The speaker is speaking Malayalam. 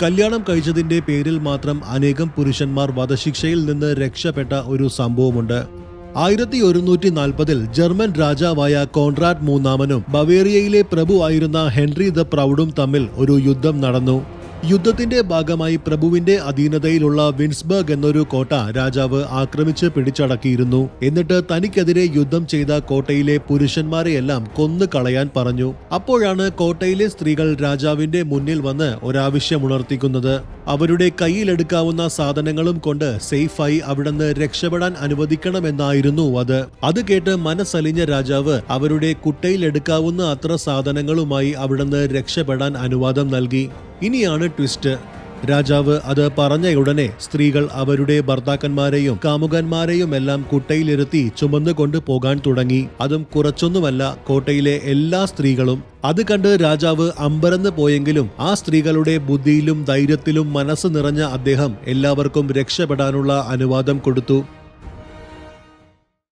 കല്യാണം കഴിച്ചതിന്റെ പേരിൽ മാത്രം അനേകം പുരുഷന്മാർ വധശിക്ഷയിൽ നിന്ന് രക്ഷപ്പെട്ട ഒരു സംഭവമുണ്ട്. 1140 ജർമ്മൻ രാജാവായ കോൺറാഡ് മൂന്നാമനും ബവേറിയയിലെ പ്രഭുവായിരുന്ന ഹെൻറി ദ പ്രൗഡും തമ്മിൽ ഒരു യുദ്ധം നടന്നു. യുദ്ധത്തിന്റെ ഭാഗമായി പ്രഭുവിന്റെ അധീനതയിലുള്ള വിൻസ്ബർഗ് എന്നൊരു കോട്ട രാജാവ് ആക്രമിച്ച് പിടിച്ചടക്കിയിരുന്നു. എന്നിട്ട് തനിക്കെതിരെ യുദ്ധം ചെയ്ത കോട്ടയിലെ പുരുഷന്മാരെയെല്ലാം കൊന്നു കളയാൻ പറഞ്ഞു. അപ്പോഴാണ് കോട്ടയിലെ സ്ത്രീകൾ രാജാവിന്റെ മുന്നിൽ വന്ന് ഒരാവശ്യമുണർത്തിക്കുന്നത്. അവരുടെ കയ്യിലെടുക്കാവുന്ന സാധനങ്ങളും കൊണ്ട് സേഫായി അവിടുന്ന് രക്ഷപ്പെടാൻ അനുവദിക്കണമെന്നായിരുന്നു അത്. അത് കേട്ട് മനസ്സലിഞ്ഞ രാജാവ് അവരുടെ കുട്ടയിലെടുക്കാവുന്ന അത്ര സാധനങ്ങളുമായി അവിടുന്ന് രക്ഷപ്പെടാൻ അനുവാദം നൽകി. ഇനിയാണ് ട്വിസ്റ്റ്. രാജാവ് അത് പറഞ്ഞയുടനെ സ്ത്രീകൾ അവരുടെ ഭർത്താക്കന്മാരെയും കാമുകന്മാരെയും എല്ലാം കുട്ടയിലിരുത്തി ചുമന്നുകൊണ്ട് പോകാൻ തുടങ്ങി. അതും കുറച്ചൊന്നുമല്ല, കോട്ടയിലെ എല്ലാ സ്ത്രീകളും. അത് കണ്ട് രാജാവ് അമ്പരന്ന് പോയെങ്കിലും ആ സ്ത്രീകളുടെ ബുദ്ധിയിലും ധൈര്യത്തിലും മനസ്സ് നിറഞ്ഞ അദ്ദേഹം എല്ലാവർക്കും രക്ഷപ്പെടാനുള്ള അനുവാദം കൊടുത്തു.